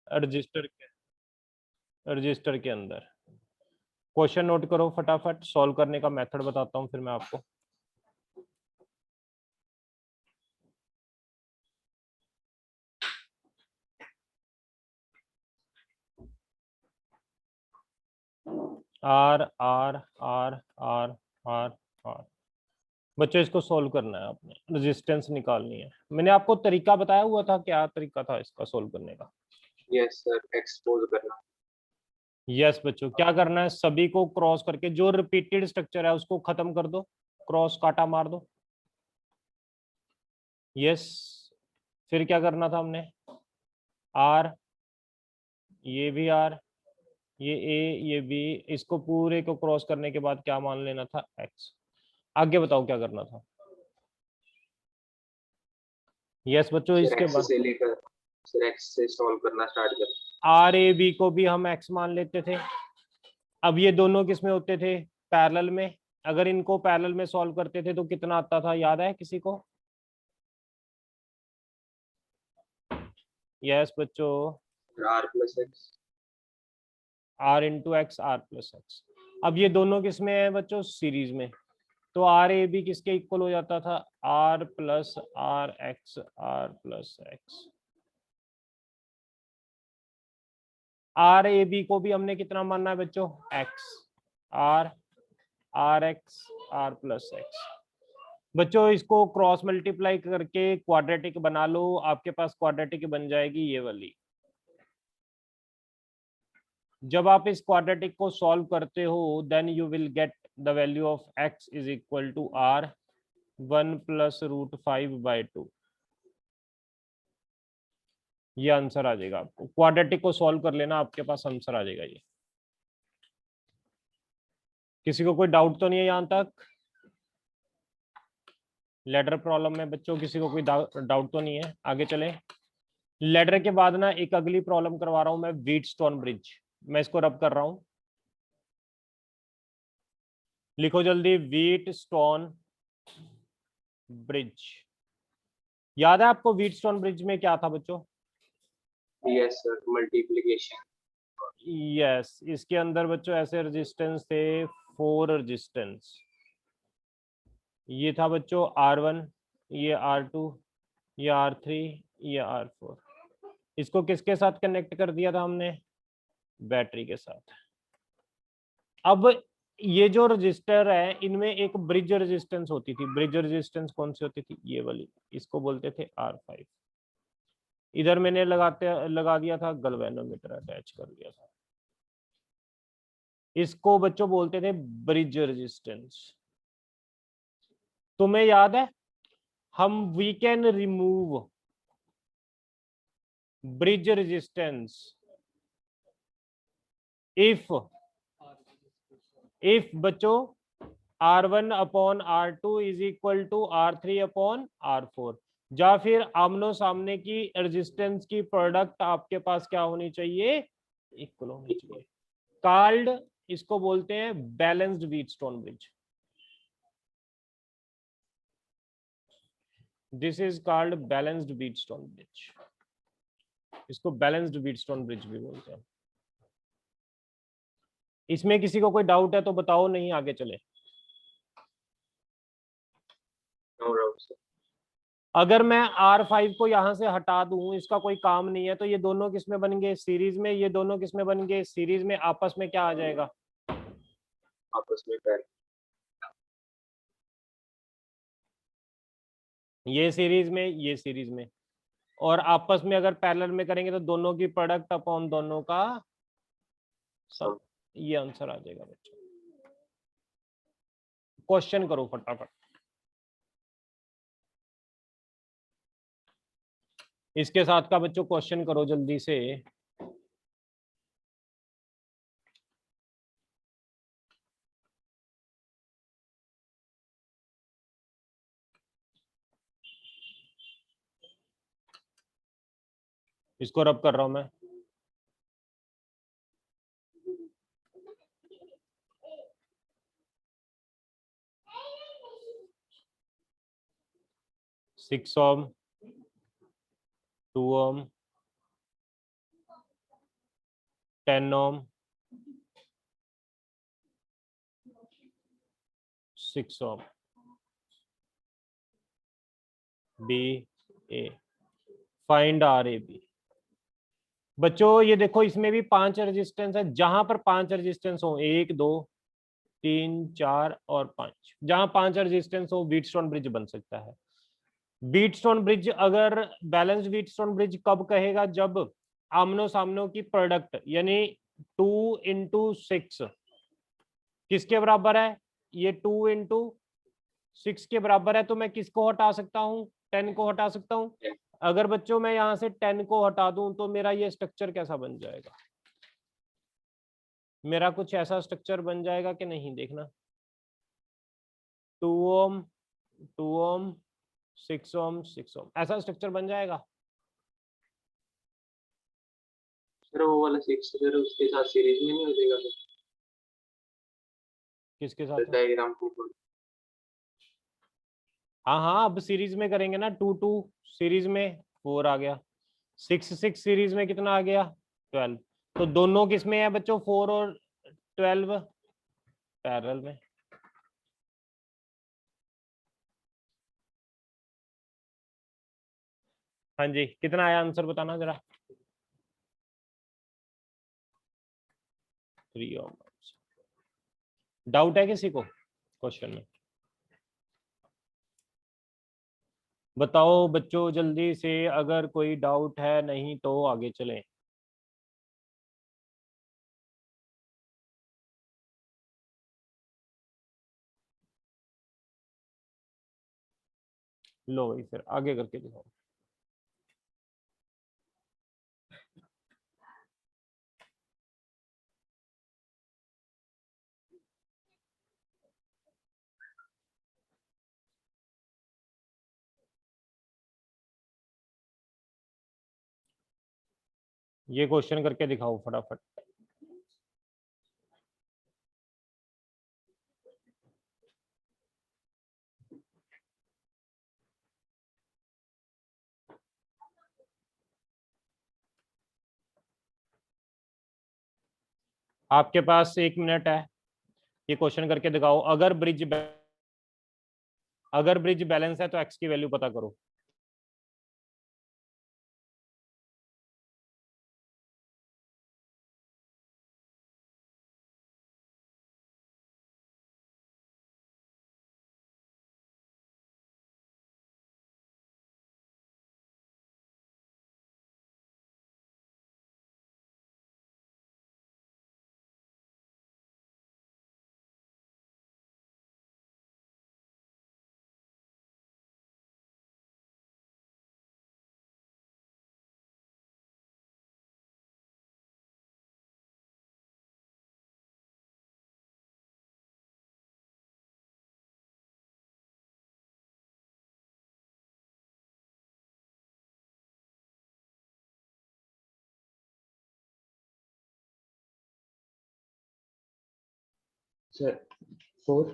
Register के अंदर। Question note करो फटाफट, सॉल्व करने का मेथड बताता हूं फिर मैं आपको। R R R R R R. बच्चों इसको सॉल्व करना है आपने, रेजिस्टेंस निकालनी है। मैंने आपको तरीका बताया हुआ था, क्या तरीका था इसका सॉल्व करने का? यस सर, एक्सपोज करना। यस बच्चों, क्या करना है, सभी को क्रॉस करके जो रिपीटेड स्ट्रक्चर है उसको खत्म कर दो, क्रॉस काटा मार दो। यस, फिर क्या करना था हमने, आर, ये भी आर, ये ए, ये बी, इसको पूरे को क्रॉस करने के बाद क्या मान लेना था, एक्स। आगे बताओ क्या करना था। यस बच्चों, सर इसके एक्स बाद से लेकर सर एक्स से सॉल्व करना स्टार्ट कर। आर ए बी को भी हम एक्स मान लेते थे। अब ये दोनों किस में होते थे, पैरेलल में। अगर इनको पैरेलल में सॉल्व करते थे तो कितना आता था, याद है किसी को? यस बच्चों, R plus X. R into X, R plus X. अब ये दोनों किस में है बच्चों, सीरीज में। तो आर ए बी किसके इक्वल हो जाता था, R plus R X, R plus X. R A B को भी हमने कितना मानना है बच्चों, X, R, R X, R plus X. बच्चों इसको क्रॉस मल्टीप्लाई करके क्वाड्रेटिक बना लो, आपके पास क्वाड्रेटिक बन जाएगी ये वाली। जब आप इस क्वाड्रेटिक को सॉल्व करते हो then you will get the value of x is equal to R 1+√5/2। ये आंसर आ जाएगा आपको, क्वाड्रेटिक को सॉल्व कर लेना, आपके पास आंसर आ जाएगा ये। किसी को कोई डाउट तो नहीं है यहां तक? लेडर प्रॉब्लम में बच्चों किसी को कोई डाउट तो नहीं है? आगे चले। लेडर के बाद ना एक अगली प्रॉब्लम करवा रहा हूं मैं, व्हीटस्टोन ब्रिज। मैं इसको रब कर रहा हूं, लिखो जल्दी, व्हीटस्टोन ब्रिज। याद है आपको व्हीटस्टोन ब्रिज में क्या था बच्चों? Yes sir, multiplication. यस, इसके अंदर बच्चों ऐसे रेजिस्टेंस थे, 4 रेजिस्टेंस। ये था बच्चों R1, ये R2, ये R3, ये R4। इसको किसके साथ कनेक्ट कर दिया था हमने, बैटरी के साथ। अब ये जो रजिस्टर है इनमें एक ब्रिज रेजिस्टेंस होती थी। ब्रिज रेजिस्टेंस कौन सी होती थी, ये वाली, इसको बोलते थे R5। इधर मैंने लगा दिया था गैल्वेनोमीटर, अटैच कर दिया था। इसको बच्चों बोलते थे ब्रिज रेजिस्टेंस। तुम्हें याद है, हम we can remove bridge resistance if बच्चों R1/R2 is equal to R3/R4, या फिर आमनो सामने की रेजिस्टेंस की प्रोडक्ट आपके पास क्या होनी चाहिए, इक्वल होनी चाहिए। कॉल्ड, इसको बोलते हैं balanced Wheatstone bridge. This is called balanced Wheatstone bridge. इसको बैलेंस्ड व्हीटस्टोन ब्रिज भी बोलते हैं। इसमें किसी को कोई डाउट है तो बताओ, नहीं आगे चले। No doubt sir. अगर मैं R5 को यहां से हटा दूं, इसका कोई काम नहीं है, तो ये दोनों किसमें बन गए, सीरीज में। ये दोनों किसमें बन गए, सीरीज में। आपस में क्या आ जाएगा, आपस में पैर। ये सीरीज में, ये सीरीज में। और आपस में अगर पैरेलल में करेंगे तो दोनों की प्रोडक्ट अपॉन दोनों का सम। ये आंसर आ जाएगा बच्चों। क्वेश्चन करो फटाफट। इसके साथ का बच्चों क्वेश्चन करो जल्दी से। इसको रब कर रहा हूं मैं। Six ohm, 2 ohm, 10 ohm, 6 ohm, B A, find R A B. बच्चों ये देखो इसमें भी 5 रेजिस्टेंस है, जहां पर 5 रेजिस्टेंस हो, 1 2 3 4 और 5, जहां 5 रेजिस्टेंस हो व्हीटस्टोन ब्रिज बन सकता है। व्हीटस्टोन ब्रिज अगर बैलेंस व्हीटस्टोन ब्रिज कब कहेगा, जब आमनो सामनो की प्रोडक्ट यानी 2 इंटू 6 किसके बराबर है, ये 2 इंटू 6 के बराबर है, तो मैं किसको हटा सकता हूँ, 10 को हटा सकता हूँ। अगर बच्चों मैं यहां से 10 को हटा दूं तो मेरा ये स्ट्रक्चर कैसा बन जाएगा, मेरा कुछ ऐसा स्ट्रक्चर बन जाएगा कि नहीं, देखना 2 ओम 2 ओम 6 ओम 6 ओम, ऐसा स्ट्रक्चर बन जाएगा। सर वो वाला 6 फिर उसके साथ सीरीज में नहीं हो जाएगा फिर किसके साथ? डायग्राम को? हाँ हाँ, अब सीरीज में करेंगे ना, 2 2 सीरीज में 4 आ गया, 6 6 सीरीज में कितना आ गया 12, तो दोनों किस में है बच्चों, 4 और 12 पैरेलल में। हाँ जी, कितना आया आंसर बताना जरा। 3 ओम। डाउट है किसी को क्वेश्चन में? बताओ बच्चों जल्दी से, अगर कोई डाउट है, नहीं तो आगे चलें। लो भाई फिर आगे करके दिखाओ। ये क्वेश्चन करके दिखाओ फटाफट। आपके पास 1 मिनट है, ये क्वेश्चन करके दिखाओ। अगर ब्रिज बैलेंस है तो एक्स की वैल्यू पता करो। सर 4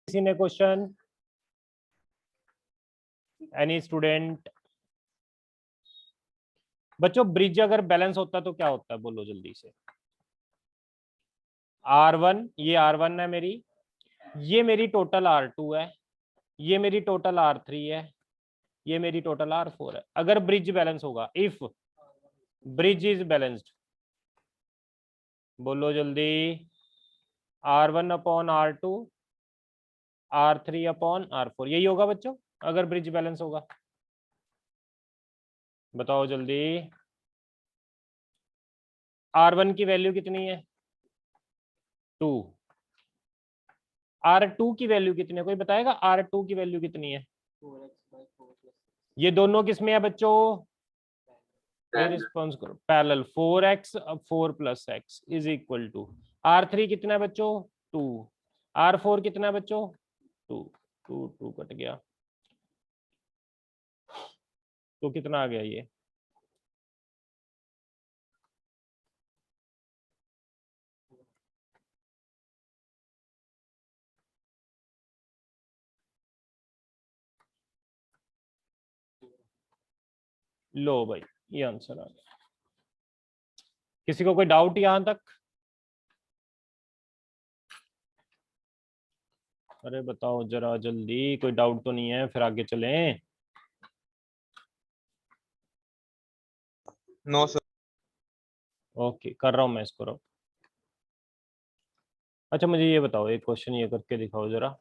किसी ने क्वेश्चन, एनी स्टूडेंट? बच्चों ब्रिज अगर बैलेंस होता तो क्या होता है, बोलो जल्दी से। R1, ये R1 है मेरी, ये मेरी टोटल R2 है, ये मेरी टोटल R3 है, ये मेरी टोटल R4 है। अगर ब्रिज बैलेंस होगा, इफ ब्रिज इज बैलेंस्ड, बोलो जल्दी। R1 upon R2, R3 upon R4, यही होगा बच्चों अगर ब्रिज बैलेंस होगा। बताओ जल्दी। R1 की वैल्यू कितनी है 2, R2 की वैल्यू कितनी है, कोई बताएगा R2 की वैल्यू कितनी है? 4x/4 ये दोनों किसमें है बच्चों? ये Parallel. रिस्पॉन्स करो, पैरेलल। 4x अब 4 + x is equal to R3 कितना है बच्चों 2, R4 कितना है बच्चों 2, 2 2 कट गया, तो कितना आ गया ये? लो भाई, ये आंसर आ गया। किसी को कोई डाउट यहां तक? अरे बताओ जरा जल्दी, कोई डाउट तो नहीं है, फिर आगे चलें। No sir. ओके, कर रहा हूं मैं इसको। अच्छा मुझे ये बताओ, एक क्वेश्चन ये करके दिखाओ जरा।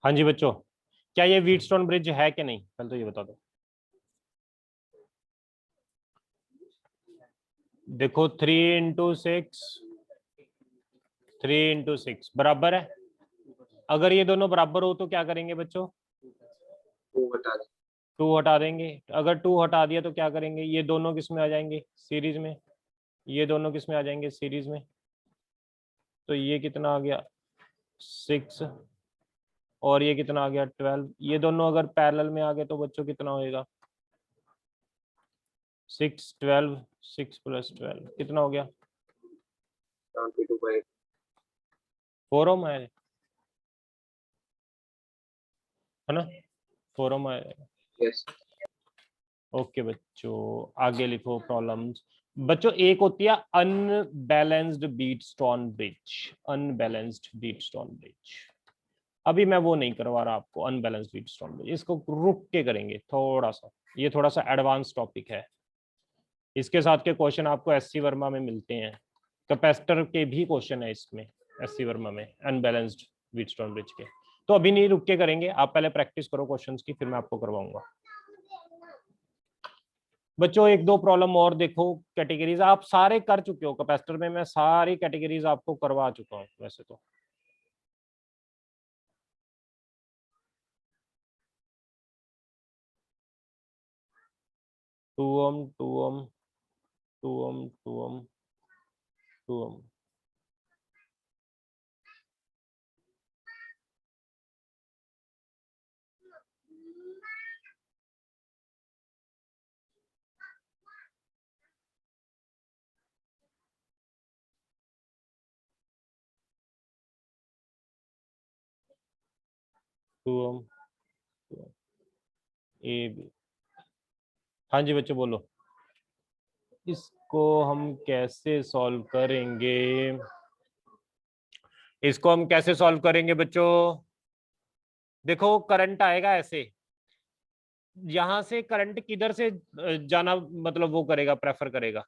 हाँ जी बच्चों, क्या ये व्हीटस्टोन ब्रिज है कि नहीं, पहले तो ये बता दो। देखो 3 × 6, 3 × 6 बराबर है। अगर ये दोनों बराबर हो तो क्या करेंगे बच्चों? 2 बटा 2 हटा देंगे। अगर 2 हटा दिया तो क्या करेंगे? ये दोनों किस में आ जाएंगे? सीरीज में। ये दोनों किस में आ जाएंगे? सीरीज में। तो ये कितना आ गया 6, और ये कितना आ गया 12। ये दोनों अगर पैरेलल में आ गए तो बच्चों कितना होएगा? 6 12, 6 + 12 कितना हो गया? 72/8. 4 ओम है ना? 4 ओम है। Yes. ओके बच्चों, आगे लिखो प्रॉब्लम्स। बच्चों एक होती है अनबैलेंस्ड बीटस्टोन ब्रिज, अनबैलेंस्ड बीटस्टोन ब्रिज। अभी मैं वो नहीं करवा रहा आपको अनबैलेंस्ड बीटस्टोन ब्रिज, इसको रुक के करेंगे थोड़ा सा, ये थोड़ा सा एडवांस टॉपिक है। इसके साथ के क्वेश्चन आपको एससी वर्मा में मिलते हैं, कैपेसिटर के भी क्वेश्चन है इसमें एससी वर्मा में, अनबैलेंस्ड बीटस्टोन ब्रिज के। तो अभी नहीं रुक के करेंगे, आप पहले प्रैक्टिस करो क्वेश्चंस की, फिर मैं आपको करवाऊंगा। बच्चों एक दो प्रॉब्लम और देखो, कैटेगरीज आप सारे कर चुके हो कैपेसिटर में, मैं सारी कैटेगरीज आपको करवा चुका हूं वैसे तो। Two ohm, two ohm, two ohm, two ohm, two ohm. Two ohm, A B. हाँ जी बच्चों बोलो, इसको हम कैसे सॉल्व करेंगे? इसको हम कैसे सॉल्व करेंगे बच्चों? देखो करंट आएगा ऐसे, यहां से करंट किधर से जाना मतलब वो करेगा, प्रेफर करेगा?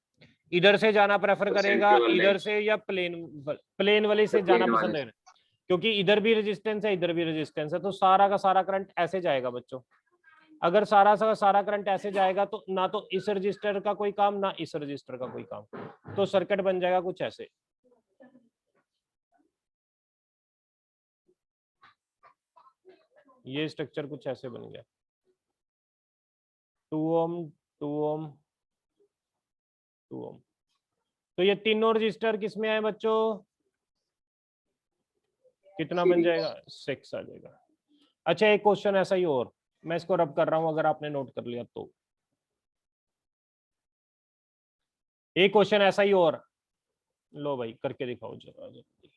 इधर से जाना प्रेफर तो करेगा, सेंटर वाले इधर से या प्लेन, प्लेन वाले से जाना प्लेन वाले पसंद है? क्योंकि इधर भी रेजिस्टेंस है इधर भी रेजिस्टेंस है, तो सारा का सारा करंट ऐसे जाएगा बच्चों। अगर सारा का सारा करंट ऐसे जाएगा तो ना तो इस रजिस्टर का कोई काम ना इस रजिस्टर का कोई काम, तो सर्किट बन जाएगा कुछ ऐसे। ये स्ट्रक्चर कुछ ऐसे बन गया, 2 ओम, 2 ओम, 2 ओम। तो ये तीनों रजिस्टर किसमें आए बच्चों? कितना बन जाएगा? 6 आ जाएगा। अच्छा एक क्वेश्चन ऐसा ही और, मैं इसको रब कर रहा हूं अगर आपने नोट कर लिया तो। एक क्वेश्चन ऐसा ही और, लो भाई करके दिखाओ जरा जल्दी।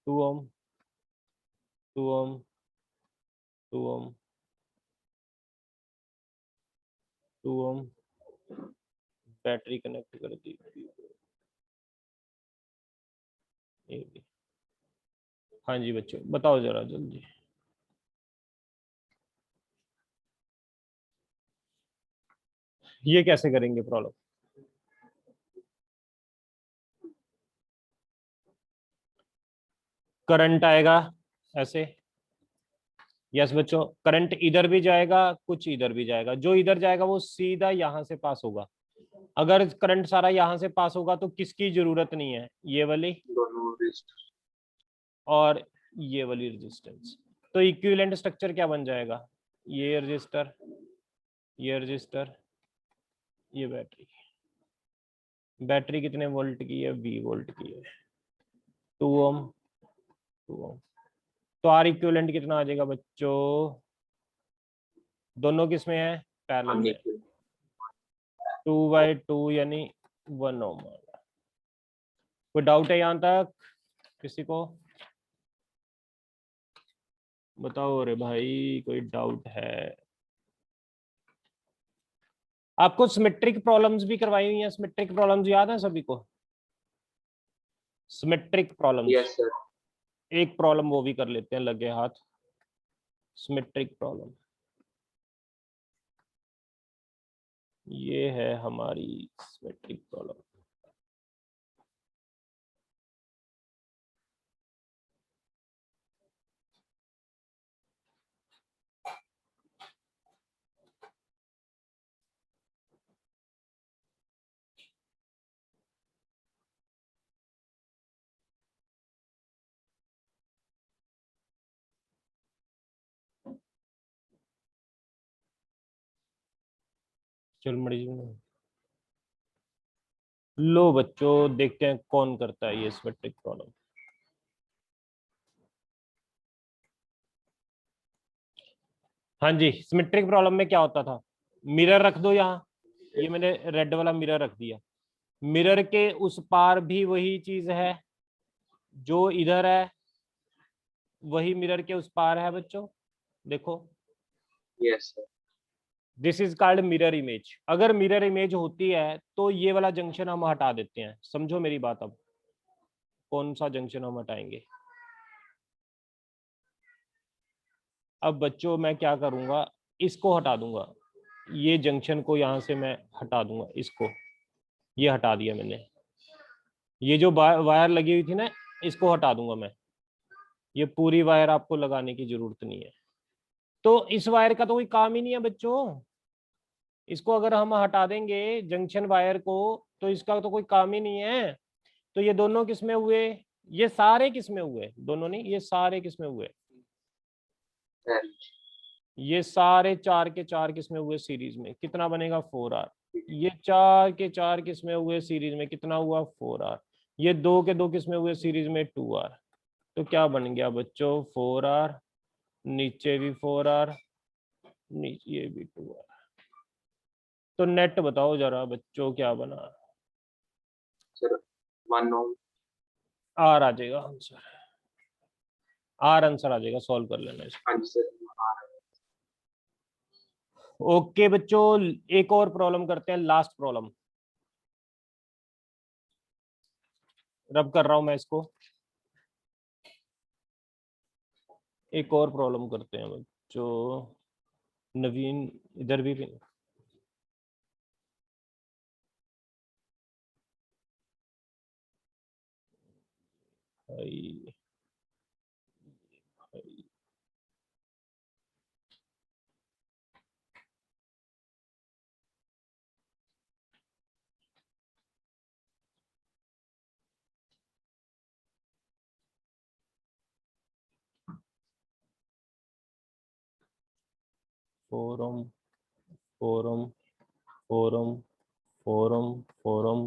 2 ओम, 2 ohm 2 ohm 2 ohm battery connect कर दी ये भी। हाँ जी बच्चों बताओ जरा जल्दी। ये कैसे करेंगे प्रॉब्लम? करंट आएगा ऐसे। यस बच्चों करंट इधर भी जाएगा कुछ इधर भी जाएगा, जो इधर जाएगा वो सीधा यहां से पास होगा। अगर करंट सारा यहां से पास होगा तो किसकी जरूरत नहीं है, ये वाली दोनों resistor। और ये वाली रेजिस्टेंस। तो इक्विवेलेंट स्ट्रक्चर क्या बन जाएगा, ये रजिस्टर ये रजिस्टर ये बैटरी। बैटरी कितने वोल्ट की है, 20 वोल्ट की है। 2 ओम 2 ओम। तो आर इक्विवेलेंट कितना आ जाएगा बच्चों, दोनों किस में है, पैरेलल में। 2/2 यानी 1 ओम। कोई डाउट है यहां तक किसी को? बताओ रे भाई कोई डाउट है? आपको सिमेट्रिक प्रॉब्लम्स भी करवाई हुई हैं, सिमेट्रिक प्रॉब्लम्स याद है सभी को? Symmetric problems yes sir. एक प्रॉब्लम वो भी कर लेते हैं लगे हाथ। सिमेट्रिक प्रॉब्लम ये है हमारी सिमेट्रिक प्रॉब्लम। चल मड़ी लो बच्चों देखते हैं कौन करता है ये सिमेट्रिक प्रॉब्लम। हाँ जी सिमेट्रिक प्रॉब्लम में क्या होता था, मिरर रख दो यहाँ, ये मैंने रेड वाला मिरर रख दिया। मिरर के उस पार भी वही चीज है जो इधर है, वही मिरर के उस पार है बच्चों। देखो yes sir. This is called mirror image. अगर मिरर इमेज होती है तो ये वाला जंक्शन हम हटा देते हैं, समझो मेरी बात। अब कौन सा जंक्शन हम हटाएंगे? अब बच्चों मैं क्या करूंगा, इसको हटा दूंगा, ये जंक्शन को यहां से मैं हटा दूंगा, इसको ये हटा दिया मैंने। ये जो वायर लगी हुई थी ना इसको हटा दूंगा मैं, ये पूरी वायर आपको लगाने की जरूरत नहीं है। तो इस वायर का तो कोई काम ही नहीं है बच्चों, इसको अगर हम हटा देंगे जंक्शन वायर को तो इसका तो कोई काम ही नहीं है। तो ये दोनों किसमें हुए, ये सारे किसमें हुए, दोनों नहीं ये सारे किसमें हुए, ये सारे चार के चार किसमें हुए सीरीज में, कितना बनेगा 4R। ये चार के चार किसमें हुए सीरीज में, कितना हुआ 4R। ये दो के दो किसमें हुए सीरीज में 2R। तो क्या बन गया बच्चों 4R, नीचे भी 4R, नीचे ये भी 2R। तो नेट बताओ जरा बच्चों क्या बना? Sir 1 Om. आर आ जाएगा आंसर, आर आंसर आ जाएगा, सॉल्व कर लेना इसको। हाँ जी सर। ओके बच्चों एक और प्रॉब्लम करते हैं, लास्ट प्रॉब्लम रब कर रहा हूं मैं इसको। एक और प्रॉब्लम करते हैं बच्चों, नवीन इधर भी भाई, भाई। 4 ohm 4 ohm 4 ohm 4 ohm 4 ohm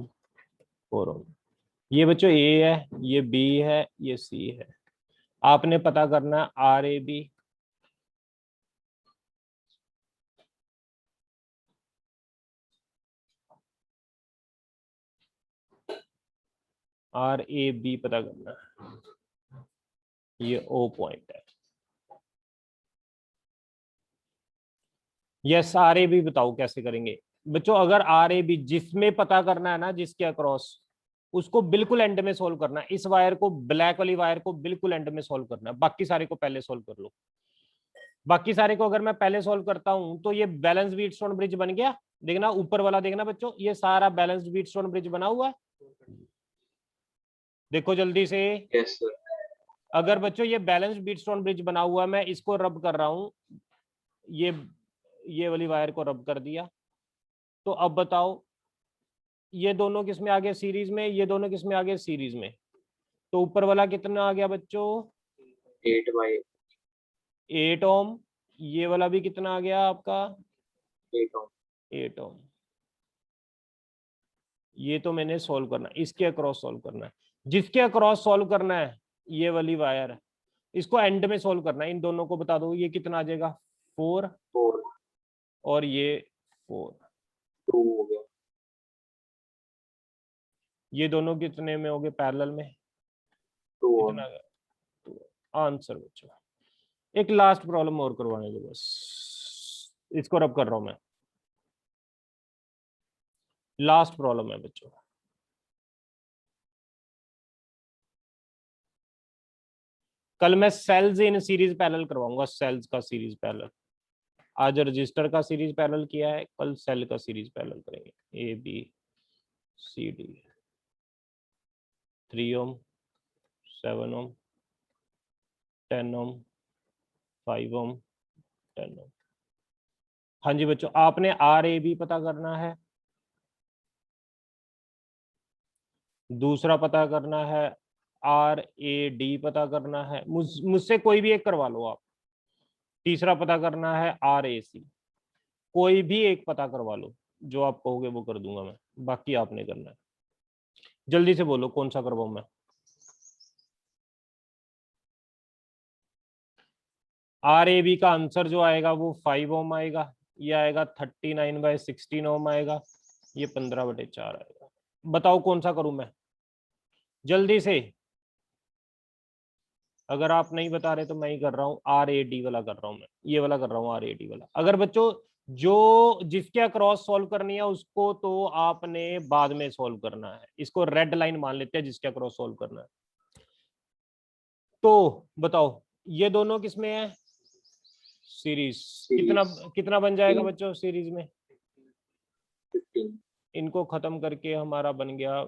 4 ohm। ये बच्चों ए है, ये बी है, ये सी है। आपने पता करना है R A B, R A B पता करना है। ये ओ पॉइंट है, यस आर ए बी बताओ कैसे करेंगे बच्चों। अगर आर ए बी जिसमें पता करना है ना, जिसके अक्रॉस, उसको बिल्कुल एंड में सोल्व करना है। इस वायर को, ब्लैक वाली वायर को बिल्कुल एंड में सोल्व करना है, बाकी सारे को पहले सोल्व कर लो। बाकी सारे को अगर मैं पहले सोल्व करता हूं तो ये बैलेंस व्हीटस्टोन ब्रिज बन गया। देखना ऊपर वाला, देखना बच्चों, ये सारा बैलेंस्ड व्हीटस्टोन ब्रिज बना हुआ है। देखो जल्दी से। Yes sir. अगर बच्चों ये बैलेंस्ड व्हीटस्टोन ब्रिज बना हुआ है, मैं इसको रब कर रहा हूं, ये वाली वायर को रब कर दिया, तो अब बताओ ये दोनों किस में आ गए सीरीज में, ये दोनों किस में आ गए सीरीज में। तो ऊपर वाला कितना आ गया बच्चों, 8/8 8 ओम। ये वाला भी कितना आ गया आपका, ओम। 8 ओम। ये तो मैंने सोल्व करना है, इसके अक्रॉस सोल्व करना है। जिसके अक्रॉस सोल्व करना है ये वाली वायर है, इसको एंड में सोल्व करना है। इन दोनों को बता दो ये कितना आ जाएगा, 4 और ये 4। 2 हो गया। ये दोनों कितने में हो गए पैरेलल में, 2 कितना आंसर बच्चों। एक लास्ट प्रॉब्लम और करवाने दो बस, इसको रब कर रहा हूं मैं। लास्ट प्रॉब्लम है बच्चों, कल मैं सेल्स इन सीरीज पैरेलल करवाऊंगा, सेल्स का सीरीज पैरेलल। आज रजिस्टर का सीरीज पैरेलल किया है, कल सेल का सीरीज पैरेलल करेंगे। ए बी सी डी, 3 ओम, 7 ओम, 10 ओम, 5 ओम, 10 ओम। हाँ जी बच्चों, आपने आर ए बी पता करना है, दूसरा पता करना है आर ए डी पता करना है, मुझसे कोई भी एक करवा लो आप। तीसरा पता करना है आर ए सी, कोई भी एक पता करवा लो, जो आप कहोगे वो कर दूंगा मैं, बाकी आपने करना है। जल्दी से बोलो कौन सा करवाऊं मैं। आर ए बी का आंसर जो आएगा वो 5 ओम आएगा, ये आएगा 39/16 ओम आएगा, ये 15/4 आएगा। बताओ कौन सा करूं मैं, जल्दी से। अगर आप नहीं बता रहे तो मैं ही कर रहा हूँ, आर ए डी वाला कर रहा हूँ मैं, ये वाला कर रहा हूँ आर ए डी वाला। अगर बच्चों जो जिसके अक्रॉस सॉल्व करनी है उसको तो आपने बाद में सॉल्व करना है, इसको रेड लाइन मान लेते हैं जिसके अक्रॉस सॉल्व करना है। तो बताओ ये दोनों किसमें है, सीरीज। कितना कितना बन जाएगा बच्चों सीरीज में, 15। इनको खत्म करके हमारा बन गया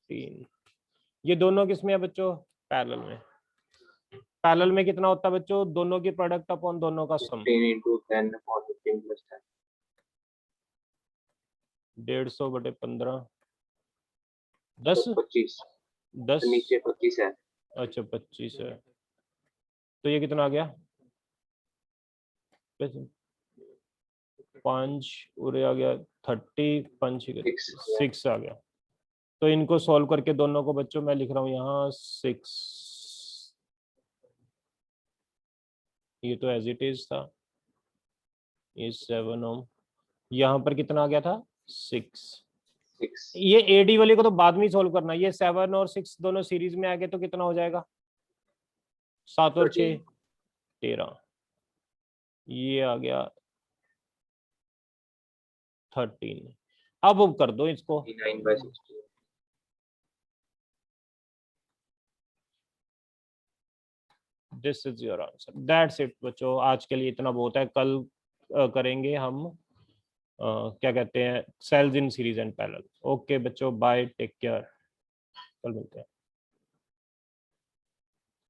15। ये दोनों किसमें है बच्चों, पैरेलल में। पैरेलल में कितना होता है बच्चों, दोनों की प्रोडक्ट अपॉन दोनों का सम। 15 × 10 और 15 + 10, 150/15, 10 25। 10। नीचे 25 है। अच्छा 25 है, तो ये कितना आ गया, 5 और आ गया 30, 5 6 आ गया। तो इनको सॉल्व करके दोनों को बच्चों मैं लिख रहा हूँ यहाँ 6। ये तो एज इट इज था, ये 7 ओम, यहाँ पर कितना आ गया था 6। ये एडी वाले को तो बाद में सॉल्व करना, ये 7 और 6 दोनों सीरीज में आ गए तो कितना हो जाएगा, 7 और 6 13, ये आ गया 13। अब कर दो इसको, 9/16। This is your answer, that's it बच्चों। आज के लिए इतना बहुत है, कल करेंगे हम क्या कहते हैं, cells in series and parallel. Okay बच्चों, बाय, टेक केयर, कल मिलते हैं।